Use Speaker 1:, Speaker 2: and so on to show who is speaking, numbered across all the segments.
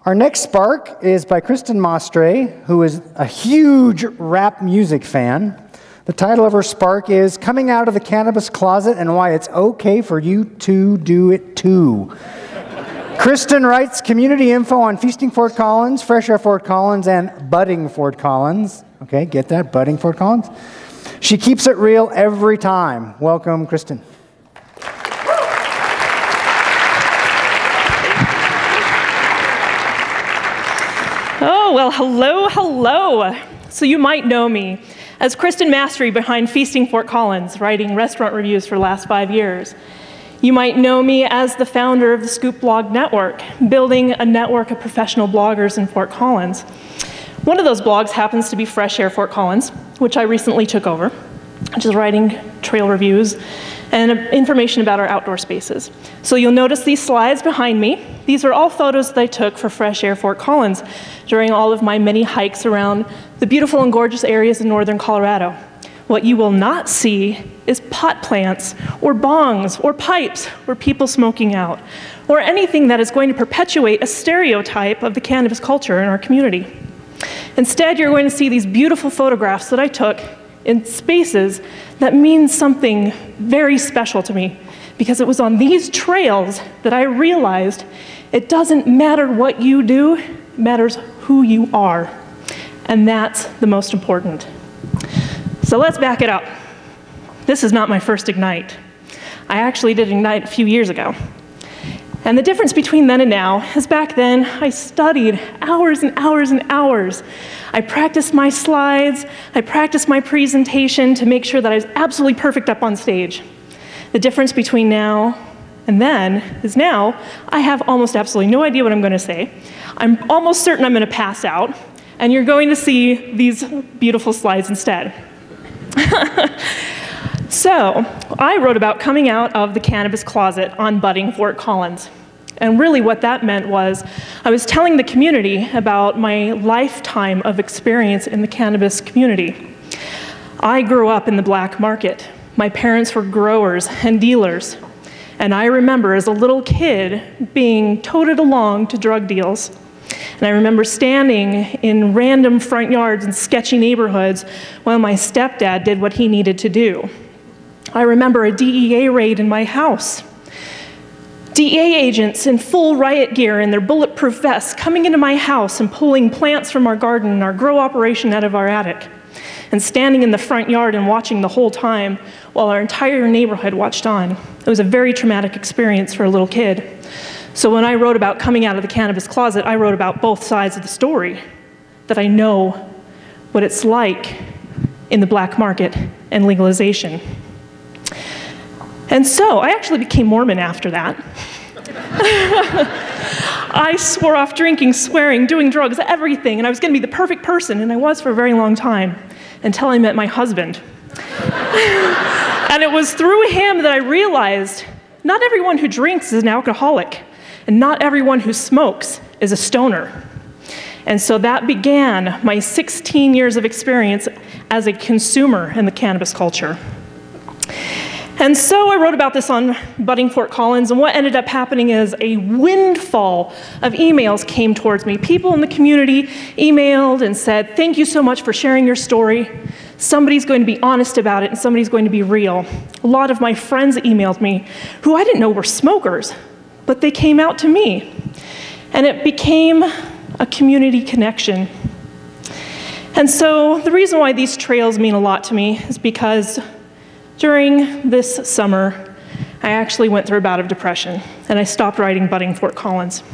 Speaker 1: Our next spark is by Kristin Mastre, who is a huge rap music fan. The title of her spark is Coming Out of the Cannabis Closet and Why It's Okay for You to Do It Too. Kristin writes community info on Feasting Fort Collins, Fresh Air Fort Collins, and Budding Fort Collins. Okay, get that? Budding Fort Collins. She keeps it real every time. Welcome, Kristin.
Speaker 2: Oh, well, hello, hello. So you might know me as Kristin Mastre behind Feasting Fort Collins, writing restaurant reviews for the last 5 years. You might know me as the founder of the Scoop Blog Network, building a network of professional bloggers in Fort Collins. One of those blogs happens to be Fresh Air Fort Collins, which I recently took over, which is writing trail reviews and information about our outdoor spaces. So you'll notice these slides behind me. These are all photos that I took for Fresh Air Fort Collins during all of my many hikes around the beautiful and gorgeous areas in northern Colorado. What you will not see is pot plants or bongs or pipes or people smoking out or anything that is going to perpetuate a stereotype of the cannabis culture in our community. Instead, you're going to see these beautiful photographs that I took in spaces that mean something very special to me, because it was on these trails that I realized it doesn't matter what you do, it matters who you are. And that's the most important. So let's back it up. This is not my first Ignite. I actually did Ignite a few years ago. And the difference between then and now is back then I studied hours and hours and hours. I practiced my slides, I practiced my presentation to make sure that I was absolutely perfect up on stage. The difference between now and then is now I have almost absolutely no idea what I'm going to say. I'm almost certain I'm going to pass out, and you're going to see these beautiful slides instead. So, I wrote about coming out of the cannabis closet on Budding Fort Collins. And really what that meant was I was telling the community about my lifetime of experience in the cannabis community. I grew up in the black market. My parents were growers and dealers. And I remember as a little kid being toted along to drug deals. And I remember standing in random front yards in sketchy neighborhoods while my stepdad did what he needed to do. I remember a DEA raid in my house. DEA agents in full riot gear and their bulletproof vests coming into my house and pulling plants from our garden and our grow operation out of our attic, and standing in the front yard and watching the whole time while our entire neighborhood watched on. It was a very traumatic experience for a little kid. So when I wrote about coming out of the cannabis closet, I wrote about both sides of the story, that I know what it's like in the black market and legalization. And so I actually became Mormon after that. I swore off drinking, swearing, doing drugs, everything, and I was going to be the perfect person, and I was for a very long time, until I met my husband. And it was through him that I realized not everyone who drinks is an alcoholic, and not everyone who smokes is a stoner. And so that began my 16 years of experience as a consumer in the cannabis culture. And so I wrote about this on Budding Fort Collins, and what ended up happening is a windfall of emails came towards me. People in the community emailed and said, thank you so much for sharing your story. Somebody's going to be honest about it, and somebody's going to be real. A lot of my friends emailed me, who I didn't know were smokers, but they came out to me. And it became a community connection. And so the reason why these trails mean a lot to me is because during this summer, I actually went through a bout of depression, and I stopped writing Budding Fort Collins.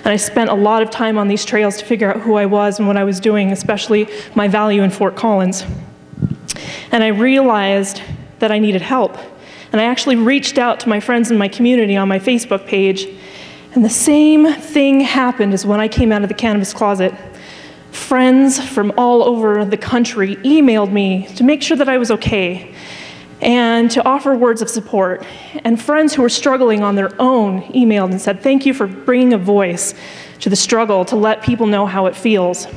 Speaker 2: And I spent a lot of time on these trails to figure out who I was and what I was doing, especially my value in Fort Collins. And I realized that I needed help. And I actually reached out to my friends in my community on my Facebook page, and the same thing happened as when I came out of the cannabis closet. Friends from all over the country emailed me to make sure that I was okay, and to offer words of support. And friends who were struggling on their own emailed and said, thank you for bringing a voice to the struggle, to let people know how it feels.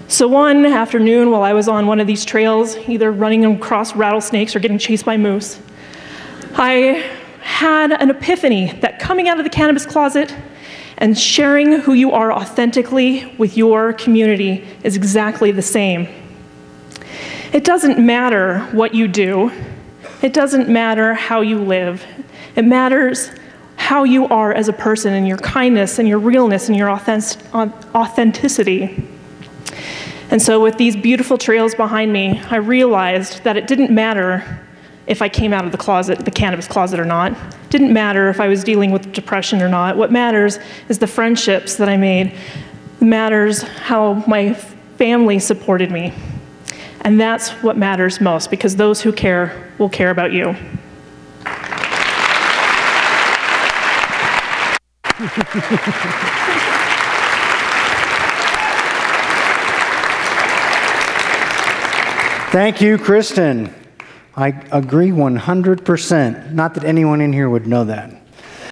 Speaker 2: So one afternoon while I was on one of these trails, either running across rattlesnakes or getting chased by moose, I had an epiphany that coming out of the cannabis closet And sharing who you are authentically with your community is exactly the same. It doesn't matter what you do. It doesn't matter how you live. It matters how you are as a person, and your kindness and your realness and your authenticity. And so with these beautiful trails behind me, I realized that it didn't matter if I came out of the closet, the cannabis closet or not. It didn't matter if I was dealing with depression or not. What matters is the friendships that I made. It matters how my family supported me. And that's what matters most, because those who care will care about you.
Speaker 1: Thank you, Kristin. I agree 100%. Not that anyone in here would know that.